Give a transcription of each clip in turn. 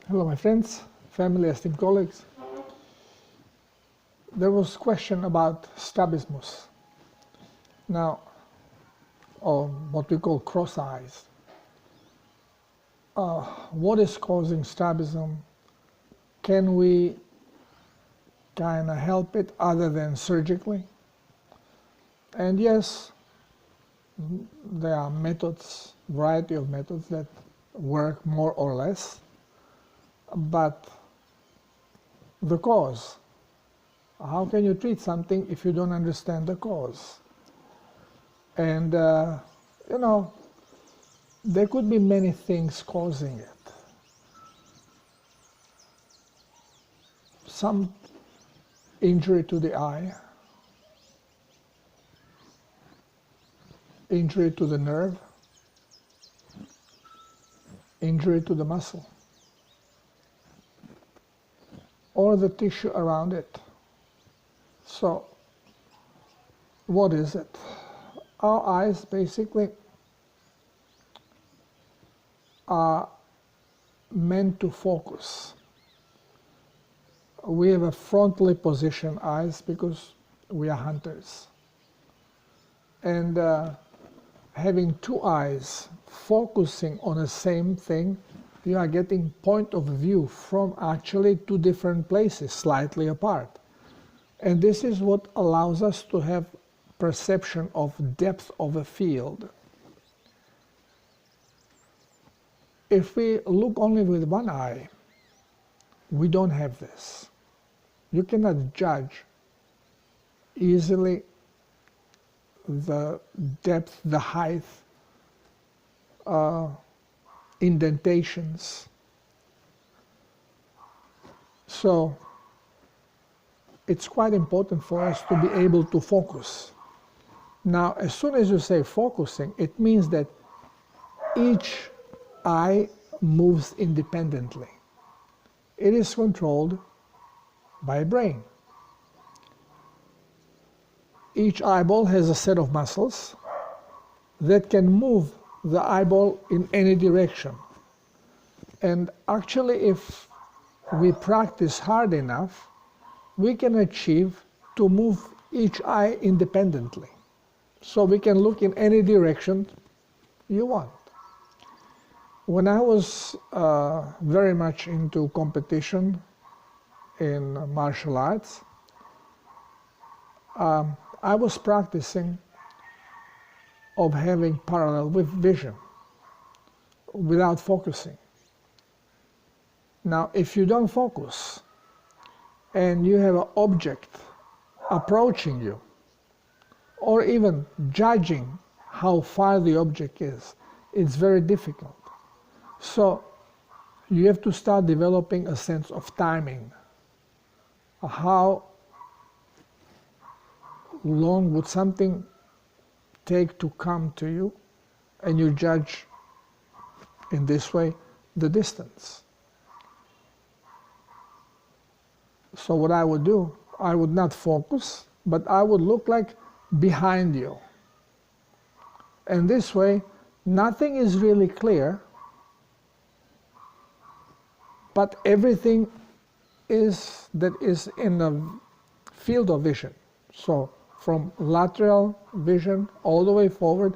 Hello, my friends, family, esteemed colleagues. There was a question about strabismus. Now, or what we call cross eyes. What is causing strabism? Can we kind of help it other than surgically? And yes, there are methods, variety of methods that work more or less. But the cause, how can you treat something if you don't understand the cause? And, there could be many things causing it. Some injury to the eye, injury to the nerve, injury to the muscle, or the tissue around it. So, what is it? Our eyes basically are meant to focus. We have a frontally positioned eyes because we are hunters. And having two eyes focusing on the same thing, you are getting point of view from actually two different places, slightly apart. And this is what allows us to have perception of depth of a field. If we look only with one eye, we don't have this. You cannot judge easily the depth, the height, indentations. So it's quite important for us to be able to focus. Now, as soon as you say focusing, it means that each eye moves independently. It is controlled by brain. Each eyeball has a set of muscles that can move the eyeball in any direction. And actually, if we practice hard enough, we can achieve to move each eye independently. So we can look in any direction you want. When I was very much into competition in martial arts, I was practicing of having parallel with vision without focusing. Now, if you don't focus and you have an object approaching you, or even judging how far the object is, it's very difficult. So you have to start developing a sense of timing. How long would something take to come to you, and you judge in this way the distance. So what I would do, I would not focus, but I would look like behind you. And this way, nothing is really clear, but everything that is in the field of vision. So from lateral vision all the way forward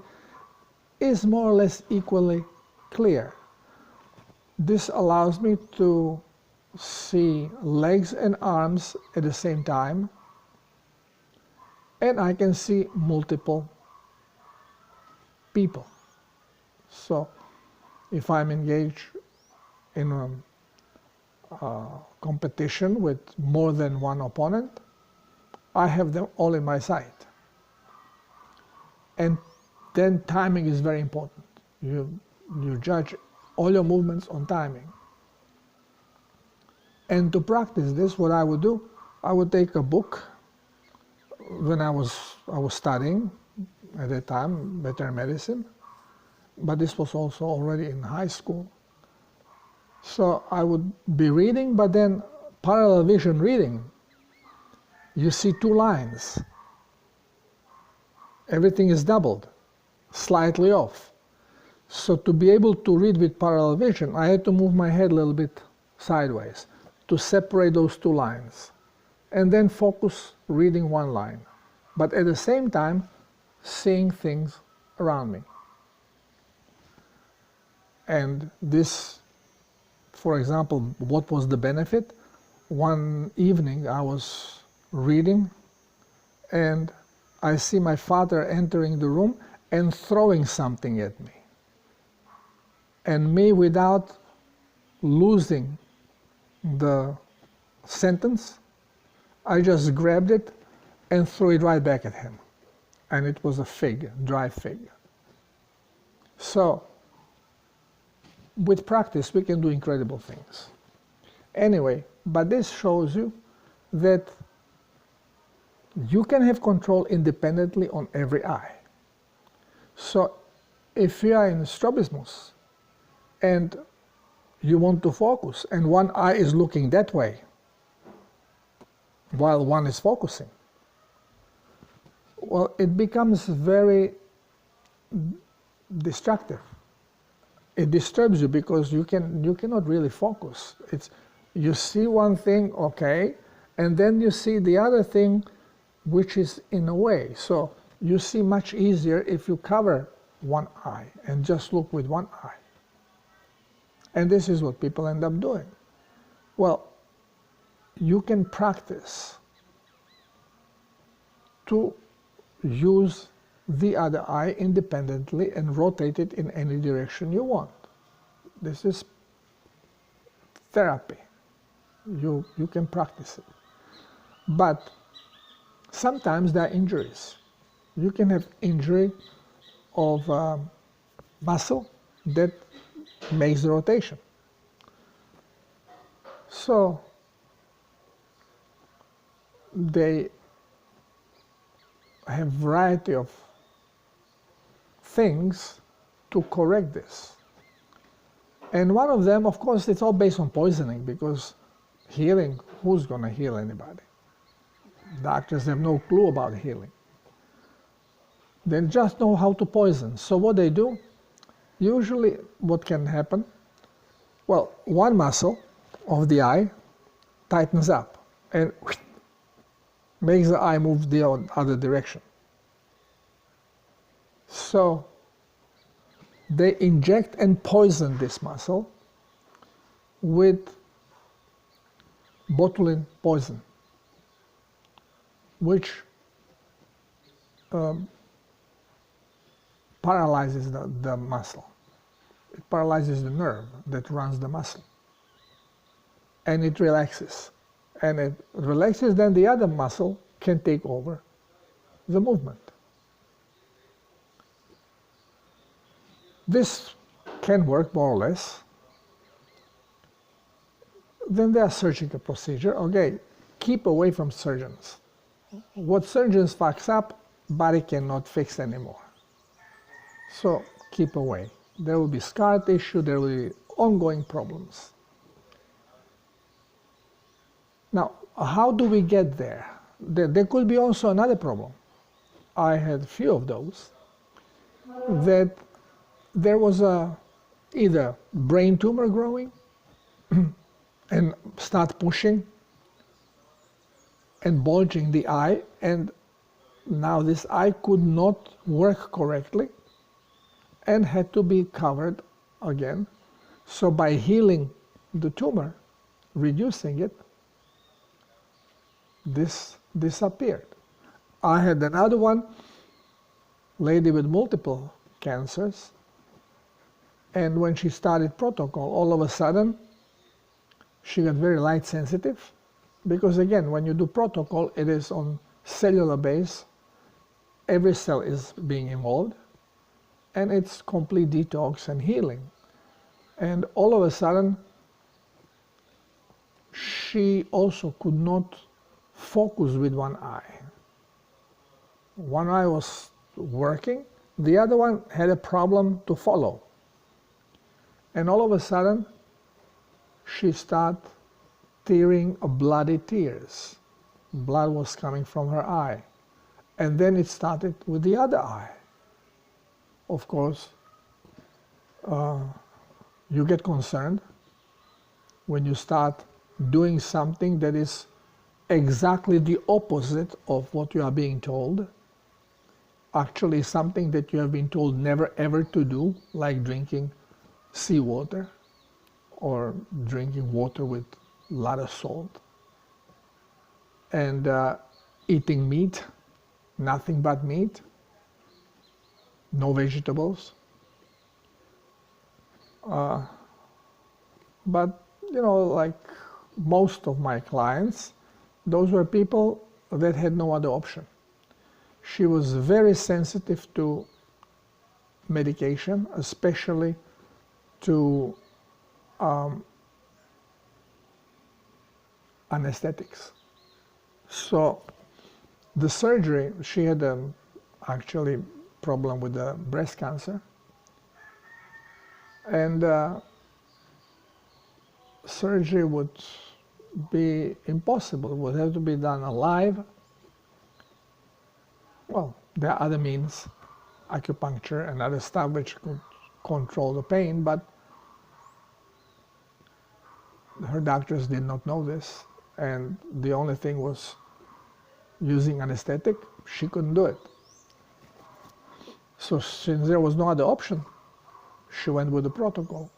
is more or less equally clear. This allows me to see legs and arms at the same time, and I can see multiple people. So if I'm engaged in a competition with more than one opponent, I have them all in my sight. And then timing is very important. You judge all your movements on timing. And to practice this, what I would do, I would take a book. When I was studying at that time veterinary medicine, but this was also already in high school. So I would be reading, but then parallel vision reading. You see two lines. Everything is doubled, slightly off. So to be able to read with parallel vision, I had to move my head a little bit sideways, to separate those two lines, and then focus reading one line, but at the same time seeing things around me. And this, for example, what was the benefit? One evening I was reading and I see my father entering the room and throwing something at me. And me, without losing the sentence, I just grabbed it and threw it right back at him. And it was a fig, dry fig. So, with practice, we can do incredible things. Anyway, but this shows you that you can have control independently on every eye. So, if you are in strabismus and you want to focus, and one eye is looking that way while one is focusing, well, it becomes very destructive. It disturbs you because you cannot really focus. You see one thing, okay, and then you see the other thing which is in a way. So you see much easier if you cover one eye and just look with one eye. And this is what people end up doing. Well, you can practice to use the other eye independently and rotate it in any direction you want. This is therapy. You can practice it. But sometimes there are injuries. You can have injury of muscle that makes the rotation. So they have a variety of things to correct this. And one of them, of course, it's all based on poisoning, because healing, who's going to heal anybody? Doctors have no clue about healing. They just know how to poison. So what they do, usually what can happen, well, one muscle of the eye tightens up and makes the eye move the other direction. So they inject and poison this muscle with botulinum poison, which paralyzes the muscle. It paralyzes the nerve that runs the muscle. And it relaxes. And it relaxes, then the other muscle can take over the movement. This can work more or less. Then there are surgical procedure. Okay, keep away from surgeons. What surgeons fucks up, body cannot fix anymore. So keep away. There will be scar tissue, there will be ongoing problems. Now, how do we get there? There could be also another problem. I had a few of those, that there was either brain tumor growing and start pushing and bulging the eye, and now this eye could not work correctly and had to be covered again. So by healing the tumor, reducing it, this disappeared. I had another one, lady with multiple cancers, and when she started protocol, all of a sudden she got very light sensitive, because again, when you do protocol, it is on cellular base, every cell is being involved, and it's complete detox and healing. And all of a sudden she also could not focus with one eye. One eye was working, the other one had a problem to follow. And all of a sudden, she started tearing bloody tears. Blood was coming from her eye. And then it started with the other eye. Of course, you get concerned when you start doing something that is exactly the opposite of what you are being told, actually something that you have been told never ever to do, like drinking seawater or drinking water with a lot of salt, and eating meat, nothing but meat, no vegetables. But, you know, like most of my clients, those were people that had no other option. She was very sensitive to medication, especially to anesthetics. So the surgery, she had actually problem with the breast cancer, and surgery would be impossible. It would have to be done alive. Well, there are other means, acupuncture and other stuff which could control the pain, but her doctors did not know this, and the only thing was using anesthetic. She couldn't do it. So since there was no other option, she went with the protocol.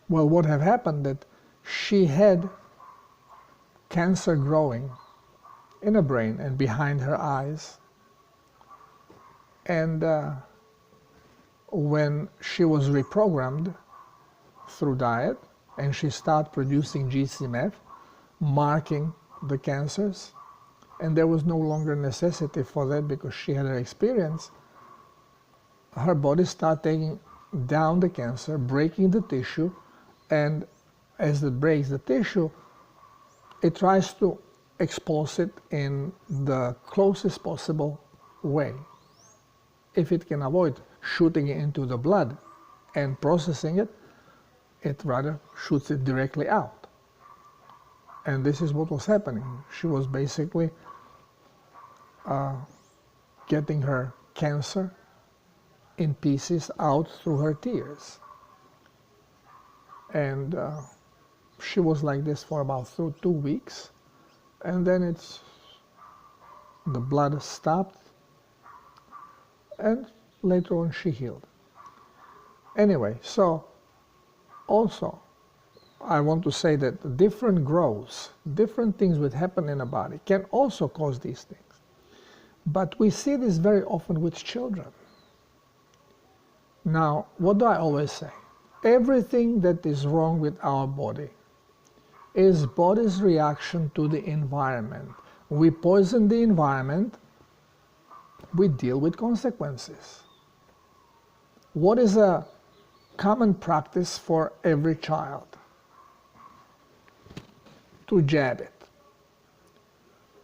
Well, what had happened that she had cancer growing in her brain and behind her eyes. And when she was reprogrammed through diet and she started producing GCMF, marking the cancers, and there was no longer necessity for that because she had her experience, her body started taking down the cancer, breaking the tissue, and as it breaks the tissue, it tries to expose it in the closest possible way. If it can avoid shooting it into the blood and processing it, it rather shoots it directly out. And this is what was happening. She was basically getting her cancer in pieces out through her tears. And she was like this for about 2 weeks, and then the blood stopped, and later on she healed. Anyway, so also I want to say that different growths, different things that happen in a body can also cause these things. But we see this very often with children. Now, what do I always say? Everything that is wrong with our body is body's reaction to the environment. We poison the environment, we deal with consequences. What is a common practice for every child? To jab it.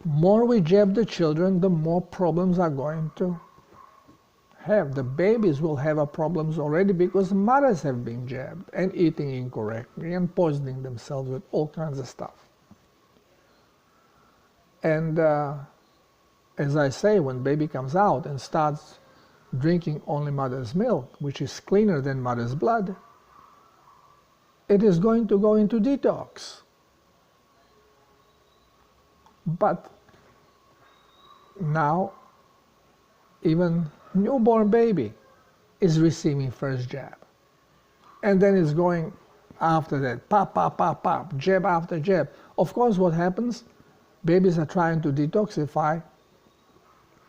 More we jab the children, the more problems are going to have. The babies will have problems already because mothers have been jabbed and eating incorrectly and poisoning themselves with all kinds of stuff. And as I say, when baby comes out and starts drinking only mother's milk, which is cleaner than mother's blood, it is going to go into detox. But now even newborn baby is receiving first jab. And then it's going after that, pop, pop, pop, pop, jab after jab. Of course, what happens? Babies are trying to detoxify,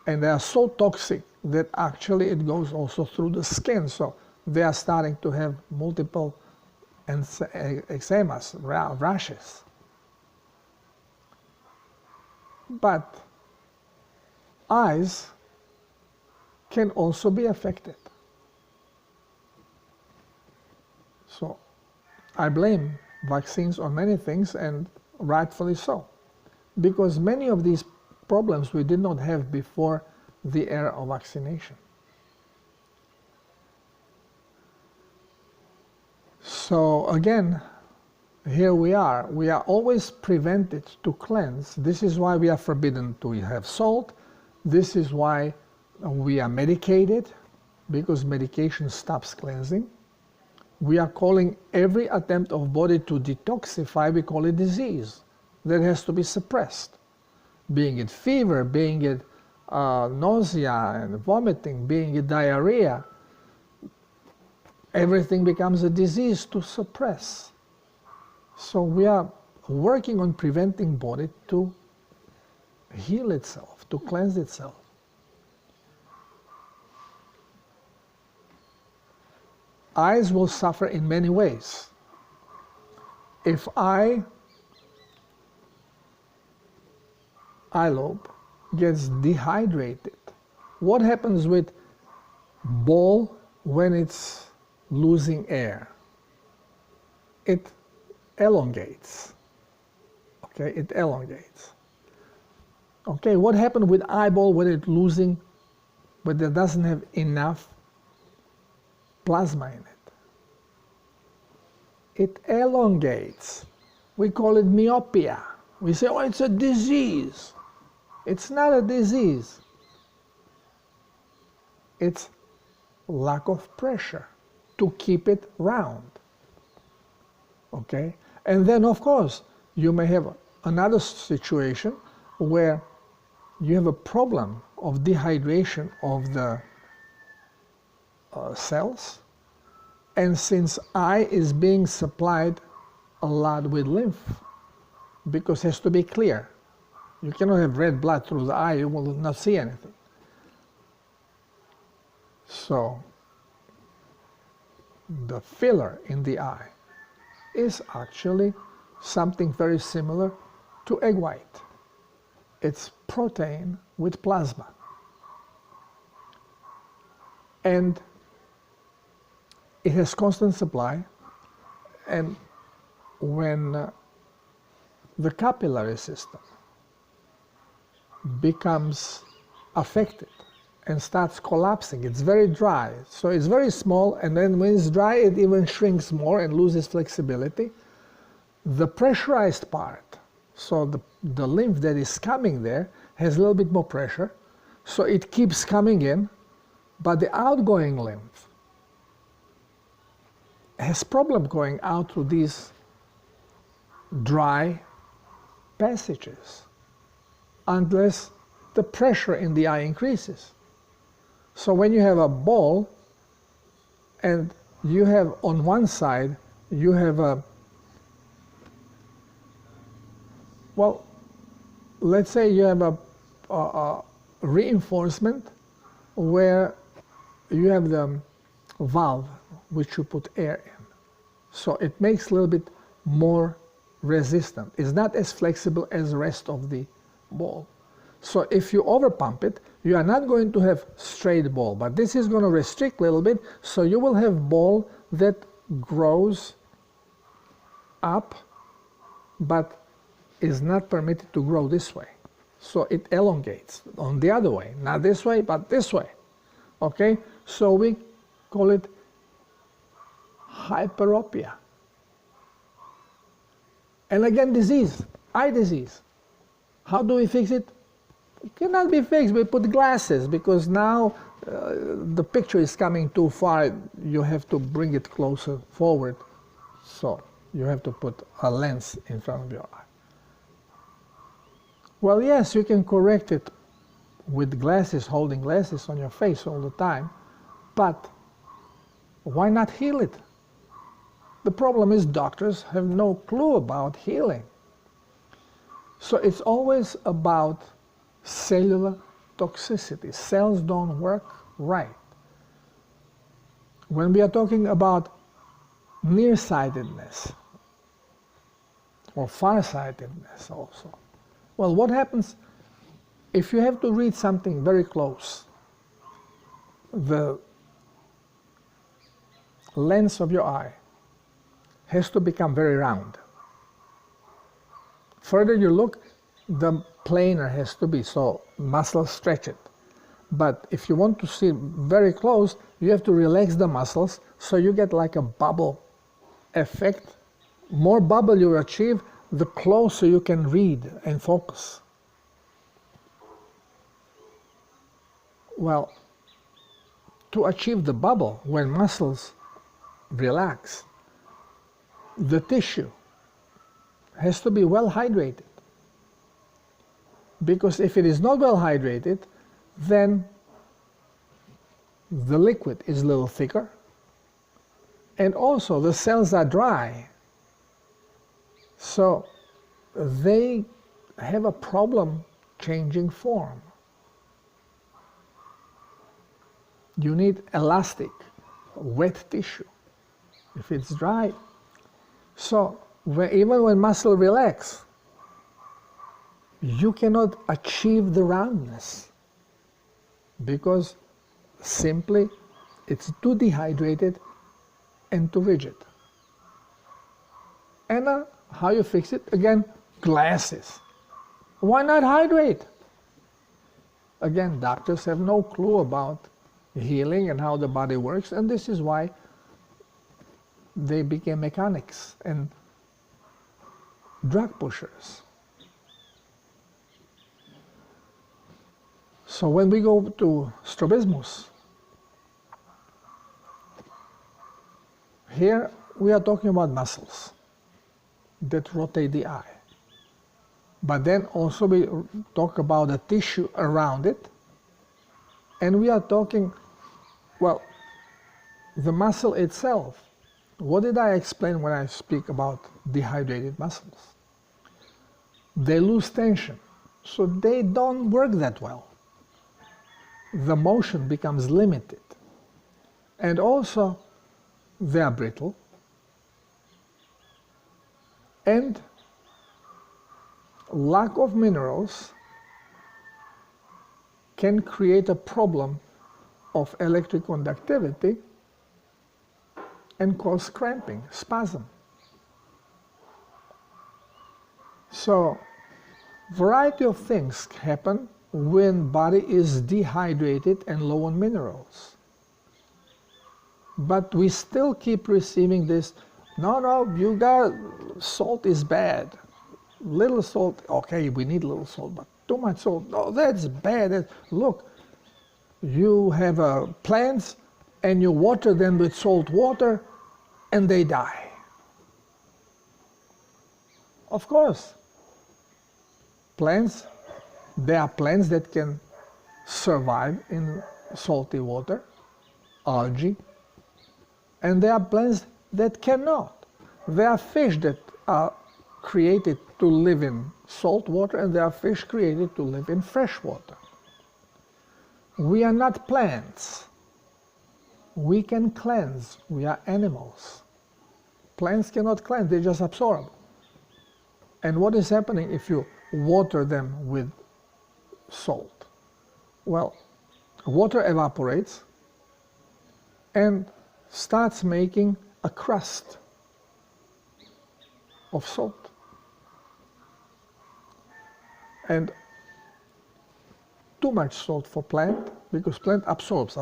and they are so toxic that actually it goes also through the skin. So they are starting to have multiple eczemas, rashes. But eyes can also be affected. So I blame vaccines on many things, and rightfully so, because many of these problems we did not have before the era of vaccination. So again, here we are always prevented to cleanse. This is why we are forbidden to have salt. This is why we are medicated, because medication stops cleansing. we are calling every attempt of body to detoxify, we call it disease. That has to be suppressed. Being it fever, being it nausea and vomiting, being it diarrhea, everything becomes a disease to suppress. So we are working on preventing body to heal itself, to cleanse itself. Eyes will suffer in many ways. If eye lobe gets dehydrated, what happens with ball when it's losing air? It elongates. Okay, it elongates. Okay, what happened with eyeball when it's losing, but it doesn't have enough plasma in it? It elongates. We call it myopia. We say, oh, it's a disease. It's not a disease. It's lack of pressure to keep it round. Okay? And then, of course, you may have another situation where you have a problem of dehydration of the cells, and since eye is being supplied a lot with lymph, because it has to be clear. You cannot have red blood through the eye, you will not see anything. So the filler in the eye is actually something very similar to egg white. It's protein with plasma. And it has constant supply, and when the capillary system becomes affected and starts collapsing, it's very dry, so it's very small, and then when it's dry it even shrinks more and loses flexibility. The pressurized part, so the lymph that is coming there has a little bit more pressure, so it keeps coming in, but the outgoing lymph has problem going out through these dry passages unless the pressure in the eye increases. So when you have a ball and you have on one side, you have a, well, let's say you have a reinforcement where you have the valve which you put air in. So it makes a little bit more resistant. It's not as flexible as the rest of the ball. So if you overpump it, you are not going to have straight ball, but this is going to restrict a little bit, so you will have ball that grows up, but is not permitted to grow this way. So it elongates on the other way, not this way, but this way. Okay? So we call it hyperopia. And again, disease, eye disease. How do we fix it? It cannot be fixed. We put glasses, because now the picture is coming too far. You have to bring it closer forward. So you have to put a lens in front of your eye. Well, yes, you can correct it with glasses, holding glasses on your face all the time, but why not heal it? The problem is doctors have no clue about healing. So it's always about cellular toxicity. Cells don't work right. When we are talking about nearsightedness or farsightedness also, well, what happens if you have to read something very close? The lens of your eye has to become very round. Further you look, the planar has to be, so muscles stretch it. But if you want to see very close, you have to relax the muscles, so you get like a bubble effect. More bubble you achieve, the closer you can read and focus. Well, to achieve the bubble, when muscles relax, the tissue has to be well hydrated. Because if it is not well hydrated, then the liquid is a little thicker, and also the cells are dry. So they have a problem changing form. You need elastic, wet tissue. If it's dry, so even when muscle relax, you cannot achieve the roundness because simply it's too dehydrated and too rigid. And how you fix it? Again, glasses. Why not hydrate? Again, doctors have no clue about healing and how the body works, and this is why they became mechanics and drug pushers. So when we go to strabismus, here we are talking about muscles that rotate the eye. But then also we talk about the tissue around it, and we are talking, well, the muscle itself. What did I explain when I speak about dehydrated muscles? They lose tension, so they don't work that well. The motion becomes limited. And also, they are brittle. And lack of minerals can create a problem of electric conductivity and cause cramping, spasm. So, variety of things happen when body is dehydrated and low on minerals. But we still keep receiving this, no, you got, salt is bad. Little salt, okay, we need little salt, but too much salt, no, that's bad. Look, you have plants and you water them with salt water and they die. Of course, plants, there are plants that can survive in salty water, algae, and there are plants that cannot. There are fish that are created to live in salt water, and there are fish created to live in fresh water. We are not plants. We can cleanse. We are animals. Plants cannot cleanse, they just absorb. And what is happening if you water them with salt? Well, water evaporates and starts making a crust of salt. And too much salt for plant, because plant absorbs.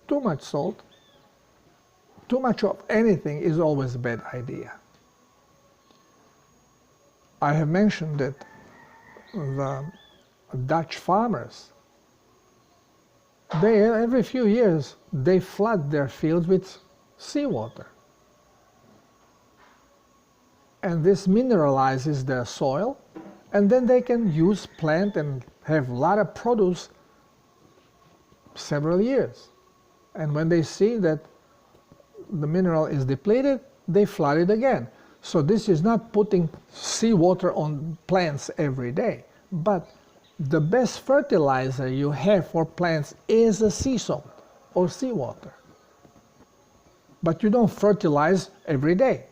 Too much salt, too much of anything is always a bad idea. I have mentioned that the Dutch farmers, every few years, they flood their fields with seawater. And this mineralizes their soil, and then they can use plant and have a lot of produce several years. And when they see that the mineral is depleted, they flood it again. So this is not putting seawater on plants every day, but the best fertilizer you have for plants is a sea salt or seawater. But you don't fertilize every day.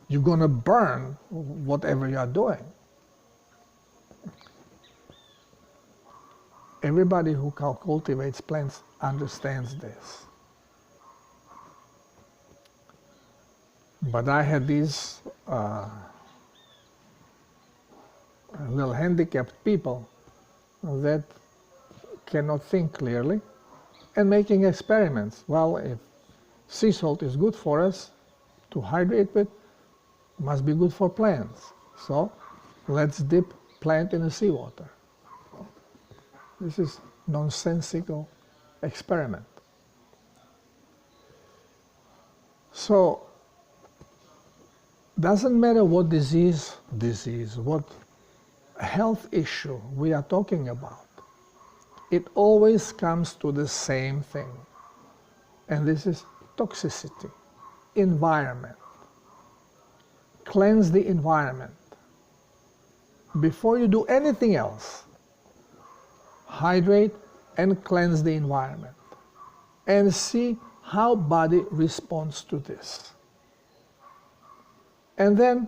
You're going to burn whatever you are doing. Everybody who cultivates plants understands this. But I had these little handicapped people that cannot think clearly and making experiments. Well, if sea salt is good for us to hydrate with, must be good for plants. So let's dip plant in the seawater. This is nonsensical experiment. So, doesn't matter what what health issue we are talking about, it always comes to the same thing. And this is toxicity, environment. Cleanse the environment. Before you do anything else, hydrate and cleanse the environment. And see how body responds to this. And then,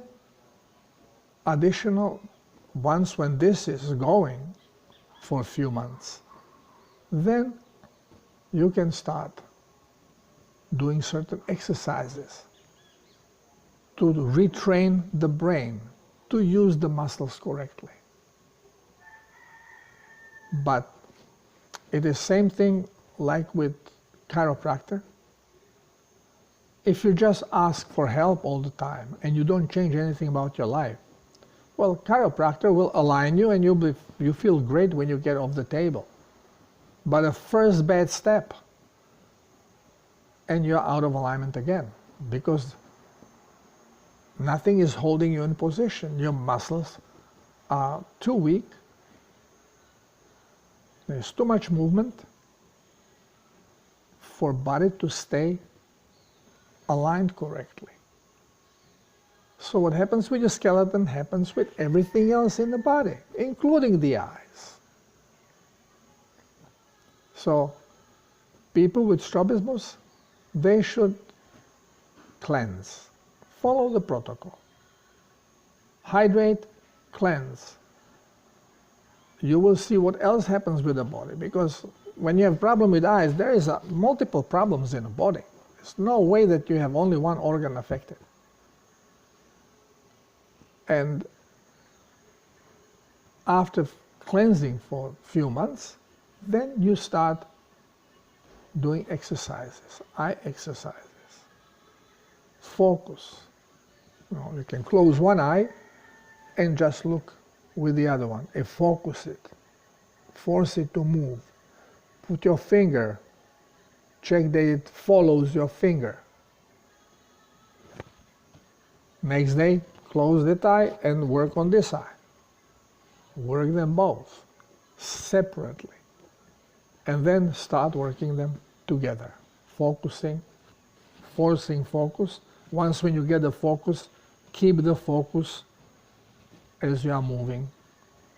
additional, once when this is going for a few months, then you can start doing certain exercises to retrain the brain to use the muscles correctly. But it is same thing like with chiropractor. If you just ask for help all the time and you don't change anything about your life, well, chiropractor will align you and you feel great when you get off the table. But the first bad step, and you're out of alignment again, because nothing is holding you in position. Your muscles are too weak. There's too much movement for body to stay aligned correctly. So what happens with your skeleton happens with everything else in the body, including the eyes. So people with strabismus, they should cleanse. Follow the protocol. Hydrate, cleanse. You will see what else happens with the body, because when you have a problem with eyes, there is multiple problems in the body. There's no way that you have only one organ affected. And after cleansing for a few months, then you start doing exercises, eye exercises. Focus. You can close one eye and just look with the other one and focus it. Force it to move. Put your finger, check that it follows your finger. Next day, close that eye and work on this eye. Work them both separately. And then start working them together. Focusing, forcing focus. Once when you get the focus, keep the focus as you are moving.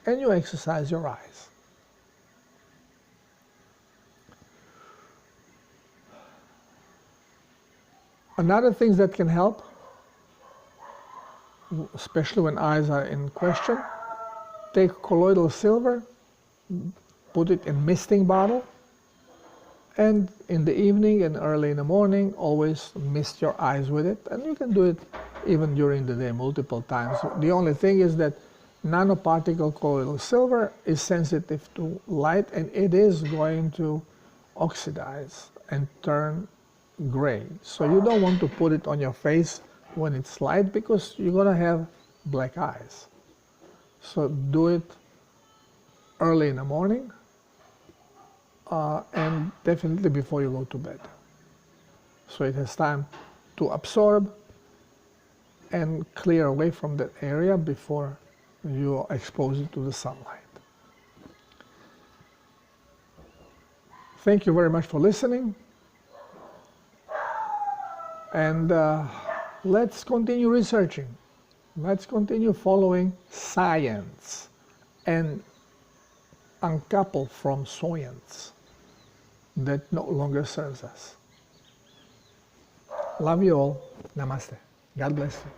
And you exercise your eyes. Another thing that can help, especially when eyes are in question, take colloidal silver, put it in misting bottle, and in the evening and early in the morning, always mist your eyes with it. And you can do it even during the day multiple times. The only thing is that nanoparticle colloidal silver is sensitive to light, and it is going to oxidize and turn gray. So you don't want to put it on your face when it's light, because you're going to have black eyes. So do it early in the morning and definitely before you go to bed. So it has time to absorb and clear away from that area before you expose it to the sunlight. Thank you very much for listening. And let's continue researching. Let's continue following science and uncouple from science that no longer serves us. Love you all. Namaste. God bless you.